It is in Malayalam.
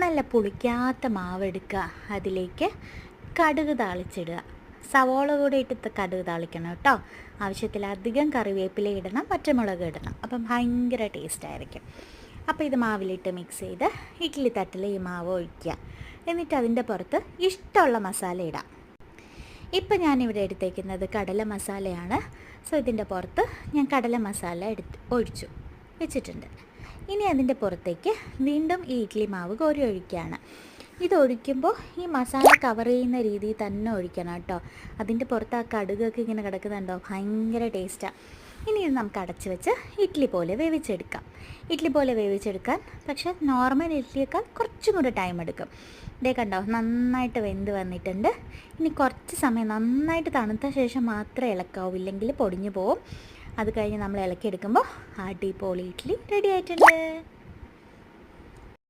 നല്ല പുളിക്കാത്ത മാവെടുക്കുക, അതിലേക്ക് കടുക് താളിച്ചിടുക. സവോള കൂടെ ഇട്ട് കടുക് താളിക്കണം കേട്ടോ. ആവശ്യത്തിലധികം കറിവേപ്പില ഇടണം, പച്ചമുളക് ഇടണം. അപ്പം ഭയങ്കര ടേസ്റ്റായിരിക്കും. അപ്പോൾ ഇത് മാവിലിട്ട് മിക്സ് ചെയ്ത് ഇഡ്ഡലി തട്ടിൽ ഈ മാവ് ഒഴിക്കുക. എന്നിട്ട് അതിൻ്റെ പുറത്ത് ഇഷ്ടമുള്ള മസാല ഇടാം. ഇപ്പം ഞാനിവിടെ എടുത്തേക്കുന്നത് കടല മസാലയാണ്. സോ ഇതിൻ്റെ പുറത്ത് ഞാൻ കടല മസാല ഒഴിച്ചു വെച്ചിട്ടുണ്ട്. ഇനി അതിൻ്റെ പുറത്തേക്ക് വീണ്ടും ഈ ഇഡ്ഡലി മാവ് കോരി ഒഴിക്കുകയാണ്. ഇതൊഴിക്കുമ്പോൾ ഈ മസാല കവർ ചെയ്യുന്ന രീതിയിൽ തന്നെ ഒഴിക്കണം കേട്ടോ. അതിൻ്റെ പുറത്ത് ആ കടുകൊക്കെ ഇങ്ങനെ കിടക്കുന്നുണ്ടോ, ഭയങ്കര ടേസ്റ്റാണ്. ഇനി ഇത് നമുക്ക് അടച്ച് വെച്ച് ഇഡ്ഡലി പോലെ വേവിച്ചെടുക്കാം. ഇഡ്ഡലി പോലെ വേവിച്ചെടുക്കാൻ പക്ഷേ നോർമൽ ഇഡ്ഡലിയേക്കാൾ കുറച്ചും കൂടെ ടൈം എടുക്കും. ഇതേ കണ്ടോ, നന്നായിട്ട് വെന്ത് വന്നിട്ടുണ്ട്. ഇനി കുറച്ച് സമയം നന്നായിട്ട് തണുത്ത ശേഷം മാത്രമേ ഇളക്കാവൂ, ഇല്ലെങ്കിൽ പൊടിഞ്ഞു പോവും. അത് കഴിഞ്ഞ് നമ്മൾ ഇളക്കിയെടുക്കുമ്പോൾ അടിപൊളി ഇഡ്ഡലി റെഡി ആയിട്ടുണ്ട്.